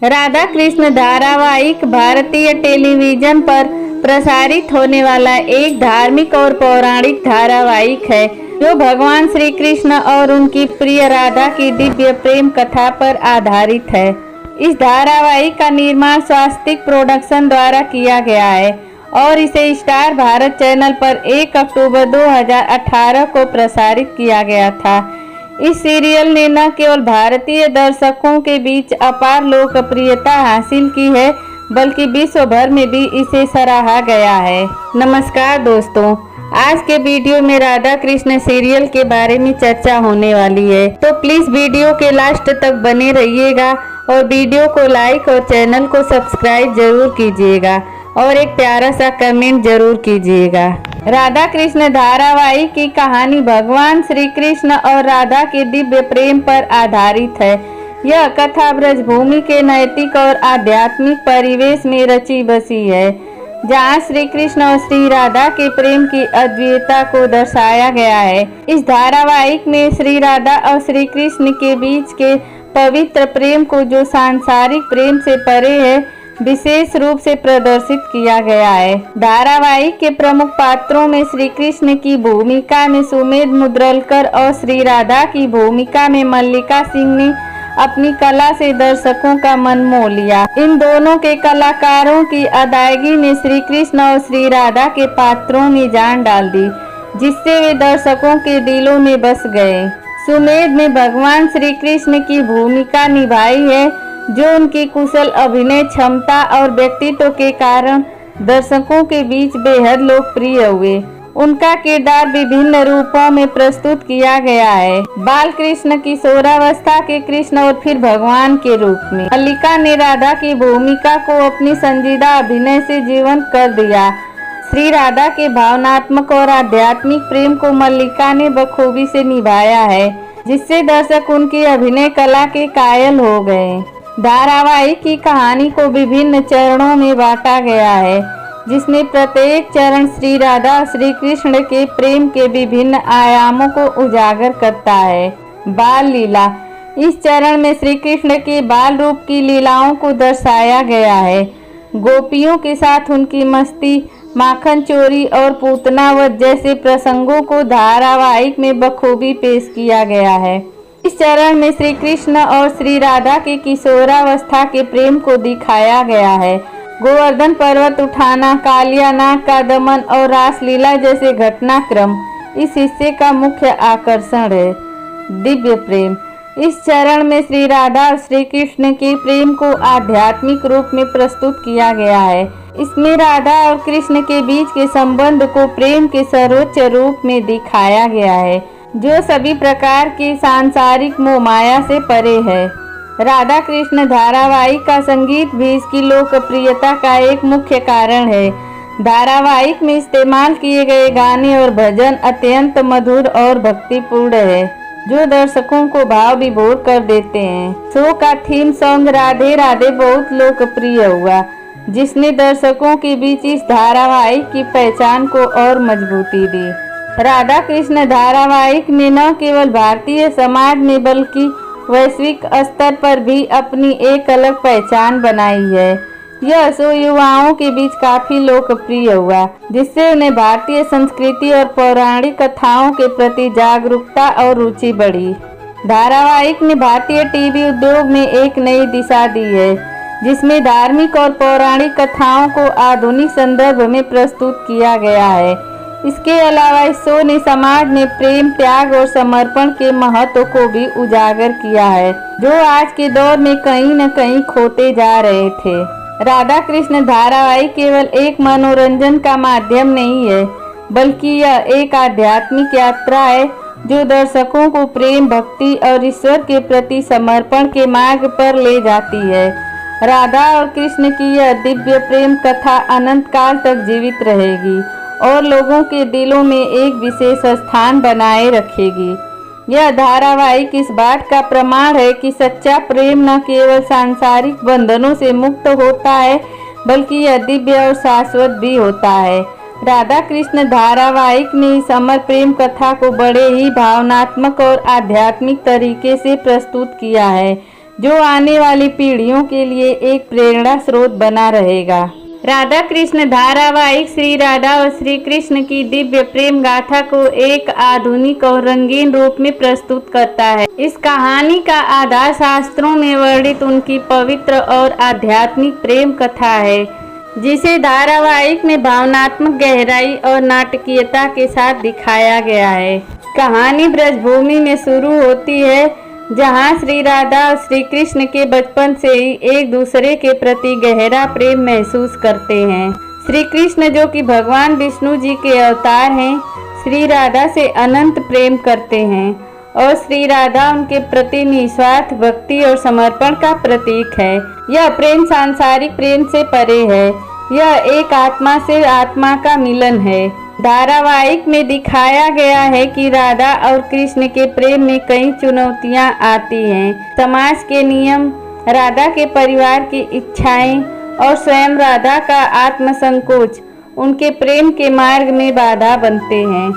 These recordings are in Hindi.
राधा कृष्ण धारावाहिक भारतीय टेलीविजन पर प्रसारित होने वाला एक धार्मिक और पौराणिक धारावाहिक है जो भगवान श्री कृष्ण और उनकी प्रिय राधा की दिव्य प्रेम कथा पर आधारित है। इस धारावाहिक का निर्माण स्वास्तिक प्रोडक्शन द्वारा किया गया है और इसे स्टार भारत चैनल पर 1 अक्टूबर 2018 को प्रसारित किया गया था। इस सीरियल ने न केवल भारतीय दर्शकों के बीच अपार लोकप्रियता हासिल की है बल्कि विश्व भर में भी इसे सराहा गया है। नमस्कार दोस्तों, आज के वीडियो में राधा कृष्ण सीरियल के बारे में चर्चा होने वाली है, तो प्लीज वीडियो के लास्ट तक बने रहिएगा और वीडियो को लाइक और चैनल को सब्सक्राइब जरूर कीजिएगा और एक प्यारा सा कमेंट जरूर कीजिएगा। राधा कृष्ण धारावाहिक की कहानी भगवान श्री कृष्ण और राधा के दिव्य प्रेम पर आधारित है। यह कथा ब्रजभूमि के नैतिक और आध्यात्मिक परिवेश में रची बसी है, जहाँ श्री कृष्ण और श्री राधा के प्रेम की अद्वितीयता को दर्शाया गया है। इस धारावाहिक में श्री राधा और श्री कृष्ण के बीच के पवित्र प्रेम को, जो सांसारिक प्रेम से परे है, विशेष रूप से प्रदर्शित किया गया है। धारावाहिक के प्रमुख पात्रों में श्री कृष्ण की भूमिका में सुमेध मुद्रलकर और श्री राधा की भूमिका में मल्लिका सिंह ने अपनी कला से दर्शकों का मन मोह लिया। इन दोनों के कलाकारों की अदायगी ने श्री कृष्ण और श्री राधा के पात्रों में जान डाल दी, जिससे वे दर्शकों के दिलों में बस गए। सुमेध ने भगवान श्री कृष्ण की भूमिका निभाई है, जो उनकी कुशल अभिनय क्षमता और व्यक्तित्व के कारण दर्शकों के बीच बेहद लोकप्रिय हुए। उनका किरदार विभिन्न रूपों में प्रस्तुत किया गया है, बाल कृष्ण, किशोरावस्था के कृष्ण और फिर भगवान के रूप में। मल्लिका ने राधा की भूमिका को अपनी संजीदा अभिनय से जीवंत कर दिया। श्री राधा के भावनात्मक और आध्यात्मिक प्रेम को मल्लिका ने बखूबी से निभाया है, जिससे दर्शक उनकी अभिनय कला के कायल हो गए। धारावाहिक की कहानी को विभिन्न चरणों में बांटा गया है, जिसमें प्रत्येक चरण श्री राधा और श्री कृष्ण के प्रेम के विभिन्न आयामों को उजागर करता है। बाल लीला, इस चरण में श्री कृष्ण के बाल रूप की लीलाओं को दर्शाया गया है। गोपियों के साथ उनकी मस्ती, माखन चोरी और पूतनावध जैसे प्रसंगों को धारावाहिक में बखूबी पेश किया गया है। इस चरण में श्री कृष्ण और श्री राधा के किशोरावस्था के प्रेम को दिखाया गया है। गोवर्धन पर्वत उठाना, कालिया नाग का दमन और रासलीला जैसे घटनाक्रम इस हिस्से का मुख्य आकर्षण है। दिव्य प्रेम, इस चरण में श्री राधा और श्री कृष्ण के प्रेम को आध्यात्मिक रूप में प्रस्तुत किया गया है। इसमें राधा और कृष्ण के बीच के संबंध को प्रेम के सर्वोच्च रूप में दिखाया गया है, जो सभी प्रकार की सांसारिक मोह माया से परे है। राधा कृष्ण धारावाहिक का संगीत भी इसकी लोकप्रियता का एक मुख्य कारण है। धारावाहिक में इस्तेमाल किए गए गाने और भजन अत्यंत मधुर और भक्तिपूर्ण है, जो दर्शकों को भाव विभोर कर देते हैं। शो का थीम सॉन्ग राधे राधे बहुत लोकप्रिय हुआ, जिसने दर्शकों के बीच इस धारावाहिक की पहचान को और मजबूती दी। राधा कृष्ण धारावाहिक ने न केवल भारतीय समाज में बल्कि वैश्विक स्तर पर भी अपनी एक अलग पहचान बनाई है। यह शो युवाओं के बीच काफी लोकप्रिय हुआ, जिससे उन्हें भारतीय संस्कृति और पौराणिक कथाओं के प्रति जागरूकता और रुचि बढ़ी। धारावाहिक ने भारतीय टीवी उद्योग में एक नई दिशा दी है, जिसमें धार्मिक और पौराणिक कथाओं को आधुनिक संदर्भ में प्रस्तुत किया गया है। इसके अलावा इस शो ने समाज में प्रेम, त्याग और समर्पण के महत्व को भी उजागर किया है, जो आज के दौर में कहीं न कहीं खोते जा रहे थे। राधा कृष्ण धारावाहिक केवल एक मनोरंजन का माध्यम नहीं है, बल्कि यह एक आध्यात्मिक यात्रा है, जो दर्शकों को प्रेम, भक्ति और ईश्वर के प्रति समर्पण के मार्ग पर ले जाती है। राधा और कृष्ण की यह दिव्य प्रेम कथा अनंत काल तक जीवित रहेगी और लोगों के दिलों में एक विशेष स्थान बनाए रखेगी। यह धारावाहिक इस बात का प्रमाण है कि सच्चा प्रेम न केवल सांसारिक बंधनों से मुक्त होता है, बल्कि यह दिव्य और शाश्वत भी होता है। राधा कृष्ण धारावाहिक ने इस अमर प्रेम कथा को बड़े ही भावनात्मक और आध्यात्मिक तरीके से प्रस्तुत किया है, जो आने वाली पीढ़ियों के लिए एक प्रेरणा स्रोत बना रहेगा। राधा कृष्ण धारावाहिक श्री राधा और श्री कृष्ण की दिव्य प्रेम गाथा को एक आधुनिक और रंगीन रूप में प्रस्तुत करता है। इस कहानी का आधार शास्त्रों में वर्णित उनकी पवित्र और आध्यात्मिक प्रेम कथा है, जिसे धारावाहिक में भावनात्मक गहराई और नाटकीयता के साथ दिखाया गया है। कहानी ब्रजभूमि में शुरू होती है, जहाँ श्री राधा और श्री कृष्ण के बचपन से ही एक दूसरे के प्रति गहरा प्रेम महसूस करते हैं। श्री कृष्ण, जो कि भगवान विष्णु जी के अवतार हैं, श्री राधा से अनंत प्रेम करते हैं और श्री राधा उनके प्रति निस्वार्थ भक्ति और समर्पण का प्रतीक है। यह प्रेम सांसारिक प्रेम से परे है, यह एक आत्मा से आत्मा का मिलन है। धारावाहिक में दिखाया गया है कि राधा और कृष्ण के प्रेम में कई चुनौतियां आती हैं। समाज के नियम, राधा के परिवार की इच्छाएं और स्वयं राधा का आत्मसंकोच उनके प्रेम के मार्ग में बाधा बनते हैं।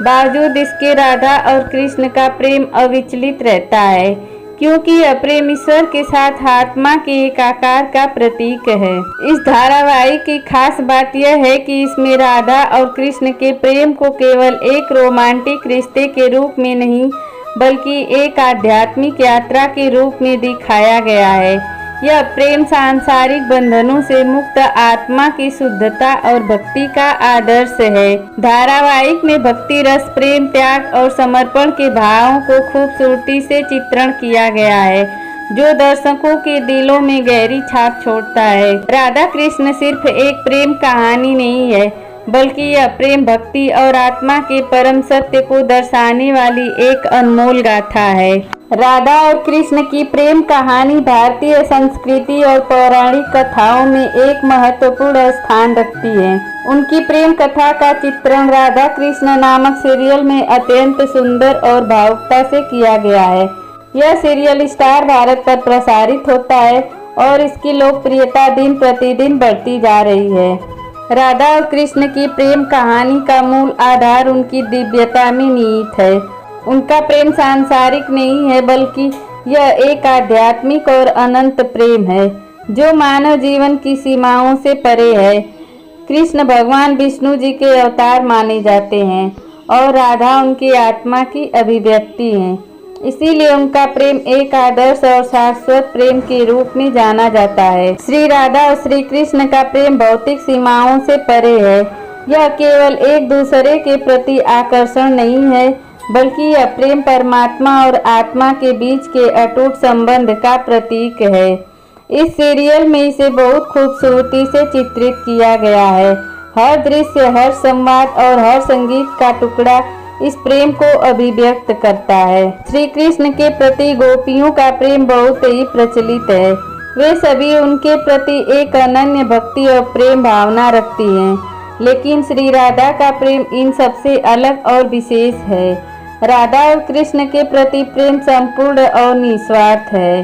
बावजूद इसके राधा और कृष्ण का प्रेम अविचलित रहता है, क्योंकि यह प्रेम ईश्वर के साथ आत्मा के एकाकार का प्रतीक है। इस धारावाहिक की खास बात यह है कि इसमें राधा और कृष्ण के प्रेम को केवल एक रोमांटिक रिश्ते के रूप में नहीं, बल्कि एक आध्यात्मिक यात्रा के रूप में दिखाया गया है। यह प्रेम सांसारिक बंधनों से मुक्त आत्मा की शुद्धता और भक्ति का आदर्श है। धारावाहिक में भक्ति रस, प्रेम, त्याग और समर्पण के भावों को खूबसूरती से चित्रण किया गया है, जो दर्शकों के दिलों में गहरी छाप छोड़ता है। राधा कृष्ण सिर्फ एक प्रेम कहानी नहीं है, बल्कि यह प्रेम, भक्ति और आत्मा के परम सत्य को दर्शाने वाली एक अनमोल गाथा है। राधा और कृष्ण की प्रेम कहानी भारतीय संस्कृति और पौराणिक कथाओं में एक महत्वपूर्ण स्थान रखती है। उनकी प्रेम कथा का चित्रण राधा कृष्ण नामक सीरियल में अत्यंत सुंदर और भावुकता से किया गया है। यह सीरियल स्टार भारत पर प्रसारित होता है और इसकी लोकप्रियता दिन प्रतिदिन बढ़ती जा रही है। राधा और कृष्ण की प्रेम कहानी का मूल आधार उनकी दिव्यता में निहित है। उनका प्रेम सांसारिक नहीं है, बल्कि यह एक आध्यात्मिक और अनंत प्रेम है, जो मानव जीवन की सीमाओं से परे है। कृष्ण भगवान विष्णु जी के अवतार माने जाते हैं और राधा उनकी आत्मा की अभिव्यक्ति है। इसीलिए उनका प्रेम एक आदर्श और शाश्वत प्रेम के रूप में जाना जाता है। श्री राधा और श्री कृष्ण का प्रेम भौतिक सीमाओं से परे है। यह केवल एक दूसरे के प्रति आकर्षण नहीं है, बल्कि यह प्रेम परमात्मा और आत्मा के बीच के अटूट संबंध का प्रतीक है। इस सीरियल में इसे बहुत खूबसूरती से चित्रित किया गया है। हर दृश्य, हर संवाद और हर संगीत का टुकड़ा इस प्रेम को अभिव्यक्त करता है। श्री कृष्ण के प्रति गोपियों का प्रेम बहुत ही प्रचलित है। वे सभी उनके प्रति एक अनन्य भक्ति और प्रेम भावना रखती हैं, लेकिन श्री राधा का प्रेम इन सबसे अलग और विशेष है। राधा और कृष्ण के प्रति प्रेम संपूर्ण और निस्वार्थ है।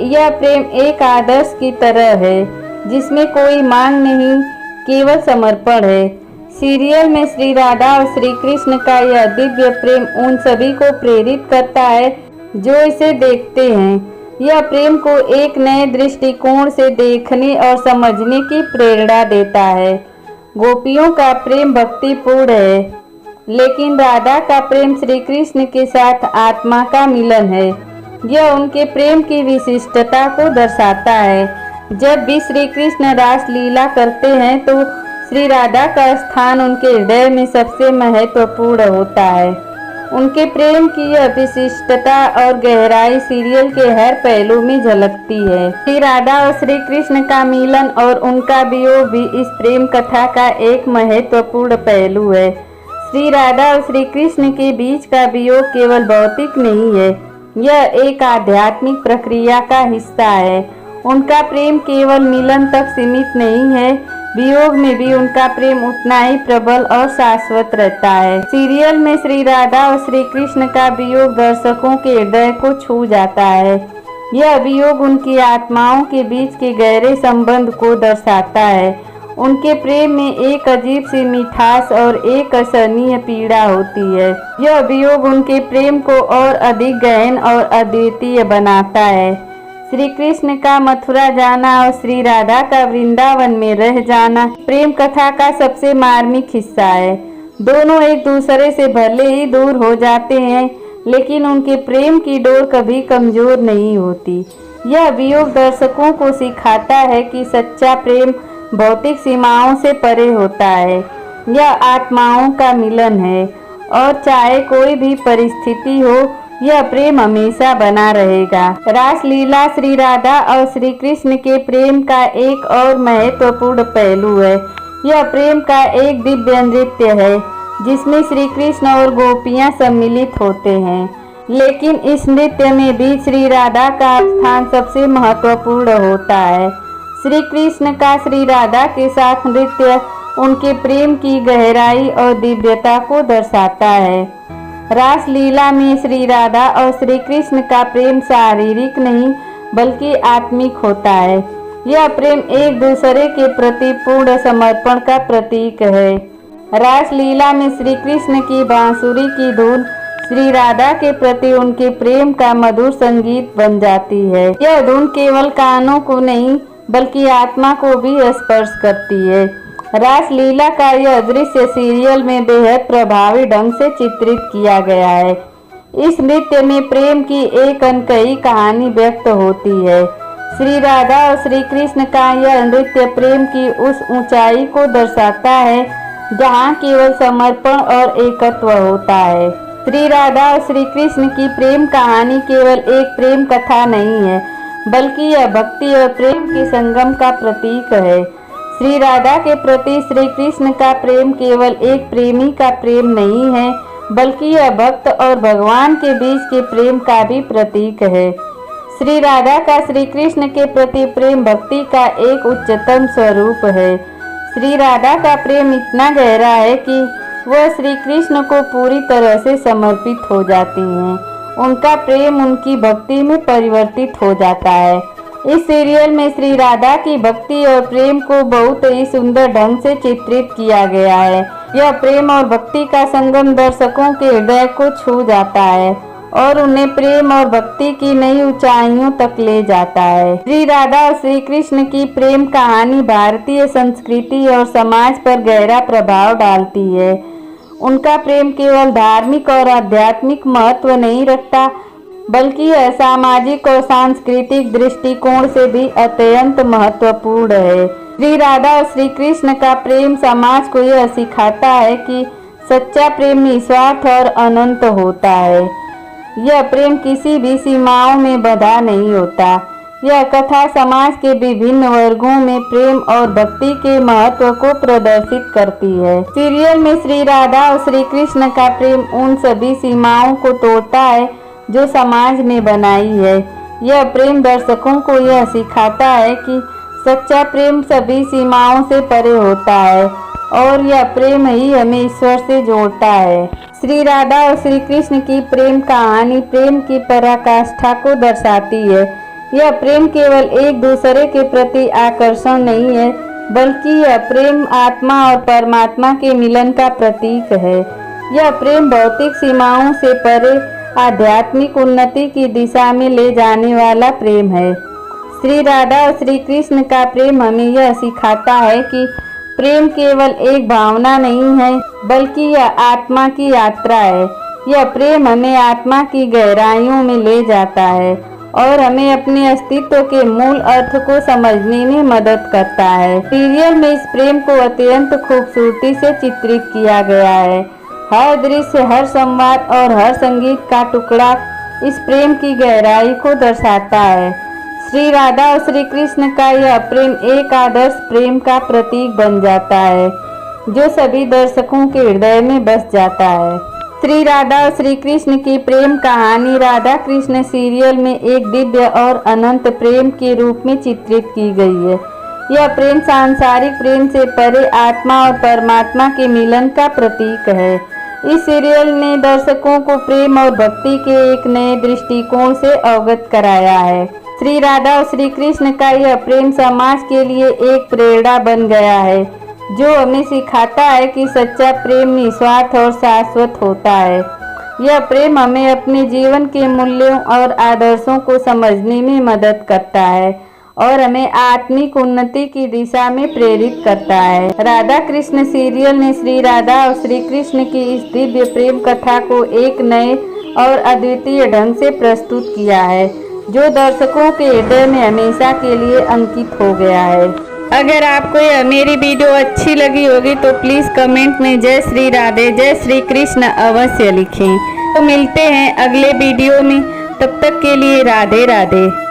यह प्रेम एक आदर्श की तरह है, जिसमें कोई मांग नहीं, केवल समर्पण है। सीरियल में श्री राधा और श्री कृष्ण का यह दिव्य प्रेम उन सभी को प्रेरित करता है जो इसे देखते हैं। यह प्रेम को एक नए दृष्टिकोण से देखने और समझने की प्रेरणा देता है। गोपियों का प्रेम भक्तिपूर्ण है, लेकिन राधा का प्रेम श्री कृष्ण के साथ आत्मा का मिलन है। यह उनके प्रेम की विशिष्टता को दर्शाता है। जब भी श्री कृष्ण रास लीला करते हैं तो श्री राधा का स्थान उनके हृदय में सबसे महत्वपूर्ण होता है। उनके प्रेम की यह विशिष्टता और गहराई सीरियल के हर पहलू में झलकती है। श्री राधा और श्री कृष्ण का मिलन और उनका वियोग भी इस प्रेम कथा का एक महत्वपूर्ण पहलू है। श्री राधा और श्री कृष्ण के बीच का वियोग केवल भौतिक नहीं है, यह एक आध्यात्मिक प्रक्रिया का हिस्सा है। उनका प्रेम केवल मिलन तक सीमित नहीं है, वियोग में भी उनका प्रेम उतना ही प्रबल और शाश्वत रहता है। सीरियल में श्री राधा और श्री कृष्ण का वियोग दर्शकों के हृदय को छू जाता है। यह वियोग उनकी आत्माओं के बीच के गहरे संबंध को दर्शाता है। उनके प्रेम में एक अजीब सी मिठास और एक असहनीय पीड़ा होती है। यह वियोग उनके प्रेम को और अधिक गहन और अद्वितीय बनाता है। श्री कृष्ण का मथुरा जाना और श्री राधा का वृंदावन में रह जाना प्रेम कथा का सबसे मार्मिक हिस्सा है। दोनों एक दूसरे से भले ही दूर हो जाते हैं, लेकिन उनके प्रेम की डोर कभी कमजोर नहीं होती। यह वियोग दर्शकों को सिखाता है कि सच्चा प्रेम भौतिक सीमाओं से परे होता है। यह आत्माओं का मिलन है और चाहे कोई भी परिस्थिति हो, यह प्रेम हमेशा बना रहेगा। रासलीला श्री राधा और श्री कृष्ण के प्रेम का एक और महत्वपूर्ण पहलू है। यह प्रेम का एक दिव्य नृत्य है जिसमें श्री कृष्ण और गोपियां सम्मिलित होते हैं, लेकिन इस नृत्य में भी श्री राधा का स्थान सबसे महत्वपूर्ण होता है। श्री कृष्ण का श्री राधा के साथ नृत्य उनके प्रेम की गहराई और दिव्यता को दर्शाता है। रासलीला में श्री राधा और श्री कृष्ण का प्रेम शारीरिक नहीं बल्कि आत्मिक होता है। यह प्रेम एक दूसरे के प्रति पूर्ण समर्पण का प्रतीक है। रासलीला में श्री कृष्ण की बांसुरी की धुन श्री राधा के प्रति उनके प्रेम का मधुर संगीत बन जाती है। यह धुन केवल कानों को नहीं बल्कि आत्मा को भी स्पर्श करती है। रासलीला का यह दृश्य सीरियल में बेहद प्रभावी ढंग से चित्रित किया गया है। इस नृत्य में प्रेम की एक अनकही कहानी व्यक्त होती है। श्री राधा और श्री कृष्ण का यह नृत्य प्रेम की उस ऊंचाई को दर्शाता है जहाँ केवल समर्पण और एकत्व होता है। श्री राधा और श्री कृष्ण की प्रेम कहानी केवल एक प्रेम कथा नहीं है, बल्कि यह भक्ति और प्रेम के संगम का प्रतीक है। श्री राधा के प्रति श्री कृष्ण का प्रेम केवल एक प्रेमी का प्रेम नहीं है, बल्कि यह भक्त और भगवान के बीच के प्रेम का भी प्रतीक है। श्री राधा का श्री कृष्ण के प्रति प्रेम भक्ति का एक उच्चतम स्वरूप है। श्री राधा का प्रेम इतना गहरा है कि वह श्री कृष्ण को पूरी तरह से समर्पित हो जाती हैं। उनका प्रेम उनकी भक्ति में परिवर्तित हो जाता है। इस सीरियल में श्री राधा की भक्ति और प्रेम को बहुत ही सुंदर ढंग से चित्रित किया गया है। यह प्रेम और भक्ति का संगम दर्शकों के हृदय को छू जाता है और उन्हें प्रेम और भक्ति की नई ऊंचाइयों तक ले जाता है। श्री राधा और श्री कृष्ण की प्रेम कहानी भारतीय संस्कृति और समाज पर गहरा प्रभाव डालती है। उनका प्रेम केवल धार्मिक और आध्यात्मिक महत्व नहीं रखता, बल्कि यह सामाजिक और सांस्कृतिक दृष्टिकोण से भी अत्यंत महत्वपूर्ण है। श्री राधा और श्री कृष्ण का प्रेम समाज को यह सिखाता है कि सच्चा प्रेम निस्वार्थ और अनंत होता है। यह प्रेम किसी भी सीमाओं में बंधा नहीं होता। यह कथा समाज के विभिन्न वर्गों में प्रेम और भक्ति के महत्व को प्रदर्शित करती है। सीरियल में श्री राधा और श्री कृष्ण का प्रेम उन सभी सीमाओं को तोड़ता है जो समाज ने बनाई है। यह प्रेम दर्शकों को यह सिखाता है कि सच्चा प्रेम सभी सीमाओं से परे होता है और यह प्रेम ही हमें ईश्वर से जोड़ता है। श्री राधा और श्री कृष्ण की प्रेम कहानी प्रेम की पराकाष्ठा को दर्शाती है। यह प्रेम केवल एक दूसरे के प्रति आकर्षण नहीं है, बल्कि यह प्रेम आत्मा और परमात्मा के मिलन का प्रतीक है। यह प्रेम भौतिक सीमाओं से परे आध्यात्मिक उन्नति की दिशा में ले जाने वाला प्रेम है। श्री राधा और श्री कृष्ण का प्रेम हमें यह सिखाता है कि प्रेम केवल एक भावना नहीं है, बल्कि यह आत्मा की यात्रा है। यह प्रेम हमें आत्मा की गहराइयों में ले जाता है और हमें अपने अस्तित्व के मूल अर्थ को समझने में मदद करता है। सीरियल में इस प्रेम को अत्यंत खूबसूरती से चित्रित किया गया है। हर दृश्य, हर संवाद और हर संगीत का टुकड़ा इस प्रेम की गहराई को दर्शाता है। श्री राधा और श्री कृष्ण का यह प्रेम एक आदर्श प्रेम का प्रतीक बन जाता है, जो सभी दर्शकों के हृदय में बस जाता है। श्री राधा और श्री कृष्ण की प्रेम कहानी राधा कृष्ण सीरियल में एक दिव्य और अनंत प्रेम के रूप में चित्रित की गई है। यह प्रेम सांसारिक प्रेम से परे आत्मा और परमात्मा के मिलन का प्रतीक है। इस सीरियल ने दर्शकों को प्रेम और भक्ति के एक नए दृष्टिकोण से अवगत कराया है। श्री राधा और श्री कृष्ण का यह प्रेम समाज के लिए एक प्रेरणा बन गया है, जो हमें सिखाता है कि सच्चा प्रेम निस्वार्थ और शाश्वत होता है। यह प्रेम हमें अपने जीवन के मूल्यों और आदर्शों को समझने में मदद करता है और हमें आत्मिक उन्नति की दिशा में प्रेरित करता है। राधा कृष्ण सीरियल ने श्री राधा और श्री कृष्ण की इस दिव्य प्रेम कथा को एक नए और अद्वितीय ढंग से प्रस्तुत किया है, जो दर्शकों के हृदय में हमेशा के लिए अंकित हो गया है। अगर आपको यह मेरी वीडियो अच्छी लगी होगी तो प्लीज़ कमेंट में जय श्री राधे जय श्री कृष्ण अवश्य लिखें। तो मिलते हैं अगले वीडियो में, तब तक के लिए राधे राधे।